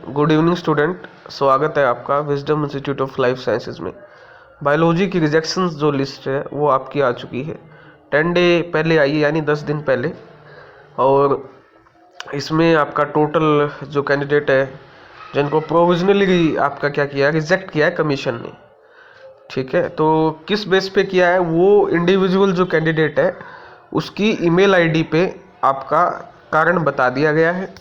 Good evening student, स्वागत है आपका wisdom institute of life sciences में। बायोलॉजी की रिजेक्शंस जो लिस्ट है वो आपकी आ चुकी है 10 डे पहले आई है, यानी 10 दिन पहले। और इसमें आपका टोटल जो कैंडिडेट है जिनको प्रोविजनली आपका क्या किया है, रिजेक्ट किया है कमीशन ने। ठीक है, तो किस बेस पे किया है, वो इंडिविजुअल जो कैंडिडेट है उसकी ईमेल आईडी पे आपका कारण बता दिया गया है।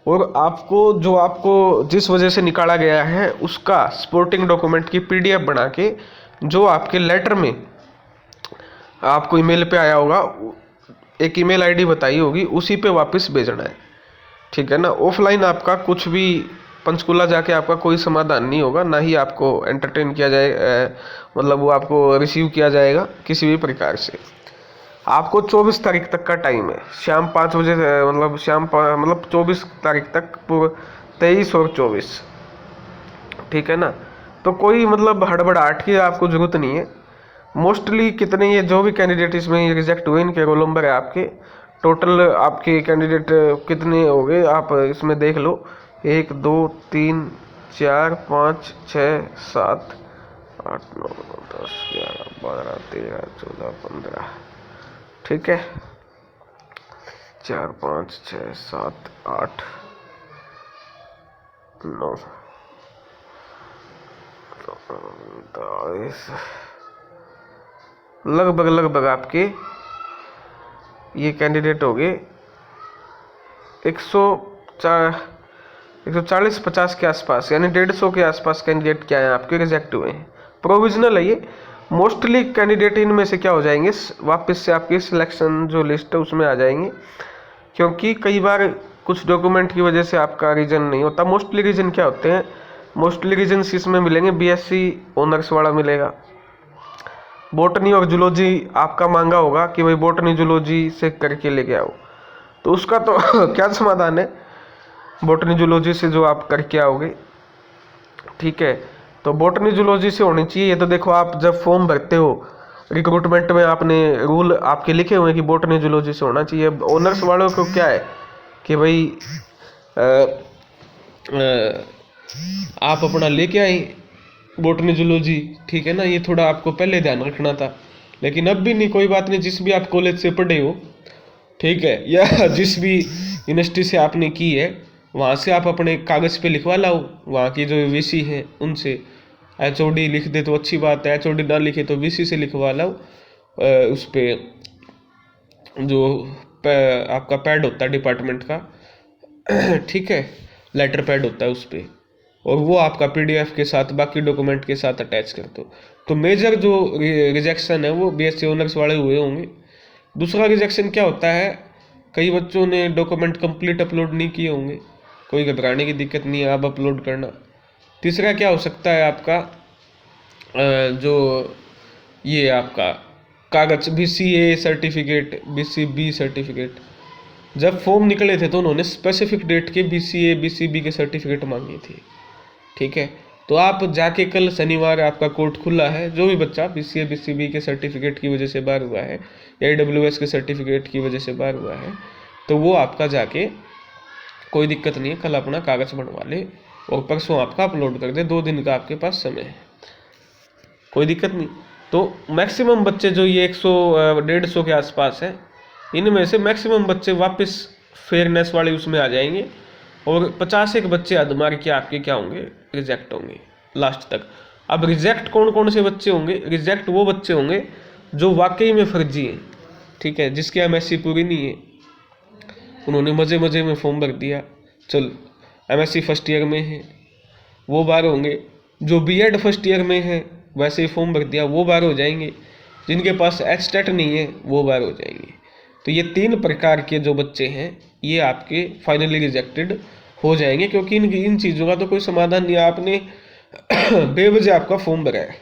और आपको जिस वजह से निकाला गया है उसका सपोर्टिंग डॉक्यूमेंट की पीडीएफ बना के जो आपके लेटर में आपको ईमेल पे आया होगा, एक ईमेल आईडी बताई होगी, उसी पे वापस भेजना है। ठीक है ना। ऑफलाइन आपका कुछ भी पंचकुला जाके आपका कोई समाधान नहीं होगा, ना ही आपको एंटरटेन किया जाए, मतलब वो आपको रिसीव किया जाएगा किसी भी प्रकार से। आपको 24 तारीख तक का टाइम है, शाम 5 बजे से, मतलब 24 तारीख तक, 23 और 24। ठीक है ना। तो कोई मतलब हड़बड़ाहट की आपको जरूरत नहीं है। मोस्टली कितने ये जो भी कैंडिडेट इसमें रिजेक्ट हुए, इनके रोल नंबर है आपके। टोटल आपके कैंडिडेट कितने हो गए आप इसमें देख लो। 1 2 3 4 5 6 7 8 9 10 11 12 13 14 15। ठीक है, 4 5 6 7 8 9 10, लगभग आपके ये कैंडिडेट हो गए 140-50 के आसपास, यानी 150 के आसपास कैंडिडेट क्या है आपके रिजेक्ट हुए हैं। प्रोविजनल है ये। मोस्टली कैंडिडेट इनमें से क्या हो जाएंगे, वापस से आपकी सिलेक्शन जो लिस्ट है उसमें आ जाएंगे, क्योंकि कई बार कुछ डॉक्यूमेंट की वजह से आपका रीजन नहीं होता। मोस्टली रीजन क्या होते हैं, मोस्टली रीजन इसमें मिलेंगे, बीएससी ऑनर्स वाला मिलेगा। बॉटनी और जूलॉजी आपका मांगा होगा कि भाई बॉटनी जूलॉजी से करके लेके आओ, तो उसका तो क्या समाधान है, बॉटनी जूलॉजी से जो आप करके आओगे। ठीक है, तो बॉटनी जूलॉजी से होनी चाहिए। ये तो देखो, आप जब फॉर्म भरते हो रिक्रूटमेंट में, आपने रूल आपके लिखे हुए हैं कि बॉटनी जूलॉजी से होना चाहिए। ऑनर्स वालों को क्या है कि भाई आप अपना लेके आए बॉटनी जूलॉजी। ठीक है ना, ये थोड़ा आपको पहले ध्यान रखना था, लेकिन अब भी नहीं, कोई बात नहीं। जिस भी आप कॉलेज से पढ़े हो, ठीक है, या जिस भी यूनिवर्सिटी से आपने की है, वहाँ से आप अपने कागज़ पे लिखवा लाओ, वहाँ की जो वीसी है उनसे। एचओडी लिख दे तो अच्छी बात है, एचओडी ना लिखे तो वीसी से लिखवा लाओ। उस पर जो आपका पैड होता है डिपार्टमेंट का, ठीक है, लेटर पैड होता है उस पर, और वो आपका पीडीएफ के साथ बाकी डॉक्यूमेंट के साथ अटैच कर दो। तो मेजर जो रिजेक्शन है वो बीएससी ऑनर्स वाले हुए होंगे। दूसरा रिजेक्शन क्या होता है, कई बच्चों ने डॉक्यूमेंट कंप्लीट अपलोड नहीं किए होंगे, कोई घबराने की दिक्कत नहीं है, आप अपलोड करना। तीसरा क्या हो सकता है आपका, जो ये आपका कागज बीसीए सर्टिफिकेट, बीसीबी सर्टिफिकेट, जब फॉर्म निकले थे तो उन्होंने स्पेसिफिक डेट के बीसीए बीसीबी के सर्टिफिकेट मांगे थे। ठीक है, तो आप जाके कल शनिवार आपका कोर्ट खुला है, जो भी बच्चा बीसीए बीसीबी के सर्टिफिकेट की वजह से बाहर हुआ है या ईडब्ल्यूएस के सर्टिफिकेट की वजह से बाहर हुआ है, तो वो आपका जाके, कोई दिक्कत नहीं है, कल अपना कागज़ बनवा ले और परसों आपका अपलोड कर दे। 2 दिन का आपके पास समय है, कोई दिक्कत नहीं। तो मैक्सिमम बच्चे जो ये 100-150 के आसपास है, इनमें से मैक्सिमम बच्चे वापस फेयरनेस वाले उसमें आ जाएंगे, और 50 एक बच्चे अधमार के आपके क्या होंगे, रिजेक्ट होंगे लास्ट तक। अब रिजेक्ट कौन कौन से बच्चे होंगे, रिजेक्ट वो बच्चे होंगे जो वाकई में फर्जी हैं। ठीक है, जिसकी एमएससी पूरी नहीं है, उन्होंने मज़े मज़े में फॉर्म भर दिया, चल एमएससी फर्स्ट ईयर में है, वो बाहर होंगे। जो बीएड फर्स्ट ईयर में है वैसे ही फॉर्म भर दिया, वो बाहर हो जाएंगे। जिनके पास एचटेट नहीं है वो बाहर हो जाएंगे। तो ये 3 प्रकार के जो बच्चे हैं ये आपके फाइनली रिजेक्टेड हो जाएंगे, क्योंकि इन चीज़ों का तो कोई समाधान नहीं है, आपने बेवजह आपका फॉर्म भरा है।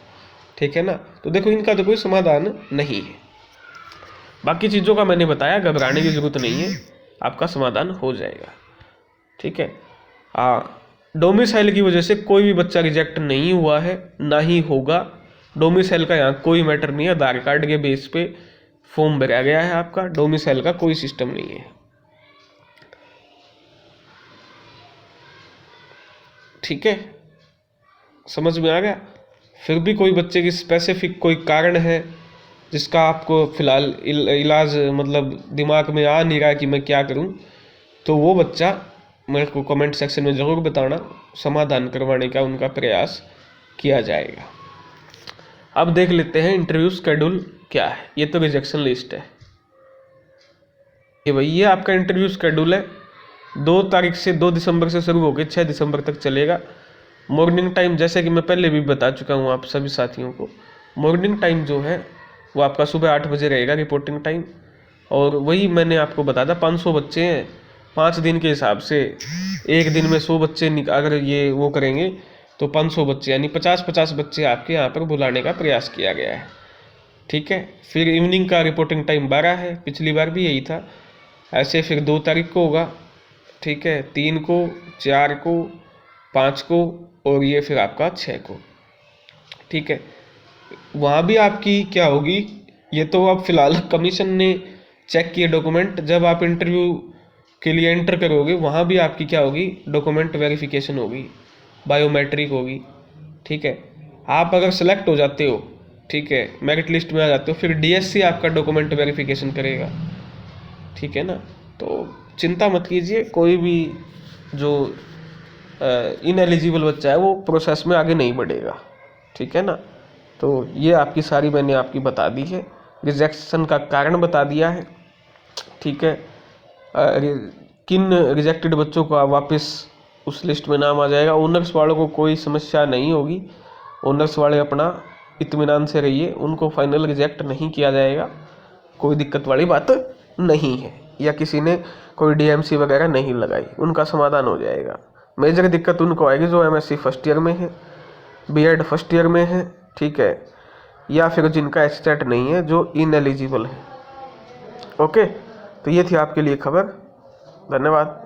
ठीक है ना, तो देखो इनका तो कोई समाधान नहीं है। बाकी चीज़ों का मैंने बताया, घबराने की जरूरत नहीं है, आपका समाधान हो जाएगा। ठीक है, डोमिसाइल की वजह से कोई भी बच्चा रिजेक्ट नहीं हुआ है, ना ही होगा। डोमिसाइल का यहाँ कोई मैटर नहीं है, आधार कार्ड के बेस पे फॉर्म भरा गया है आपका, डोमिसाइल का कोई सिस्टम नहीं है। ठीक है, समझ में आ गया। फिर भी कोई बच्चे की स्पेसिफिक कोई कारण है जिसका आपको फिलहाल इलाज मतलब दिमाग में आ नहीं रहा कि मैं क्या करूं, तो वो बच्चा मेरे को कमेंट सेक्शन में ज़रूर बताना, समाधान करवाने का उनका प्रयास किया जाएगा। अब देख लेते हैं इंटरव्यू शेड्यूल क्या है। ये तो रिजेक्शन लिस्ट है। ये भाई ये आपका इंटरव्यू शेड्यूल है। 2 तारीख से 2 दिसंबर से शुरू होकर 6 दिसंबर तक चलेगा। मॉर्निंग टाइम जैसे कि मैं पहले भी बता चुका हूँ आप सभी साथियों को, मॉर्निंग टाइम जो है वो आपका सुबह 8 बजे रहेगा रिपोर्टिंग टाइम। और वही मैंने आपको बताया था 500 बच्चे हैं, 5 दिन के हिसाब से एक दिन में 100 बच्चे अगर ये वो करेंगे तो 500 बच्चे यानी 50-50 बच्चे आपके यहाँ पर बुलाने का प्रयास किया गया है। ठीक है, फिर इवनिंग का रिपोर्टिंग टाइम 12 है, पिछली बार भी यही था। ऐसे फिर 2 तारीख को होगा, ठीक है, 3 को, 4 को, 5 को और ये फिर आपका 6 को। ठीक है, वहाँ भी आपकी क्या होगी, ये तो अब फिलहाल कमीशन ने चेक किए डॉक्यूमेंट, जब आप इंटरव्यू के लिए एंटर करोगे वहाँ भी आपकी क्या होगी, डॉक्यूमेंट वेरिफिकेशन होगी, बायोमेट्रिक होगी। ठीक है, आप अगर सेलेक्ट हो जाते हो, ठीक है, मेरिट लिस्ट में आ जाते हो, फिर डीएससी आपका डॉक्यूमेंट वेरिफिकेशन करेगा। ठीक है ना, तो चिंता मत कीजिए, कोई भी जो इनएलिजिबल बच्चा है वो प्रोसेस में आगे नहीं बढ़ेगा। ठीक है ना, तो ये आपकी सारी मैंने आपकी बता दी है, रिजेक्शन का कारण बता दिया है। ठीक है, किन रिजेक्टेड बच्चों को वापस उस लिस्ट में नाम आ जाएगा। ओनर्स वालों को कोई समस्या नहीं होगी, ओनर्स वाले अपना इत्मीनान से रहिए, उनको फाइनल रिजेक्ट नहीं किया जाएगा, कोई दिक्कत वाली बात नहीं है, या किसी ने कोई डीएमसी वगैरह नहीं लगाई, उनका समाधान हो जाएगा। मेजर दिक्कत उनको आएगी जो एमएससी फर्स्ट ईयर में है, बीएड फर्स्ट ईयर में है, ठीक है, या फिर जिनका एचटेट नहीं है, जो इनएलिजिबल है। ओके, तो ये थी आपके लिए खबर। धन्यवाद।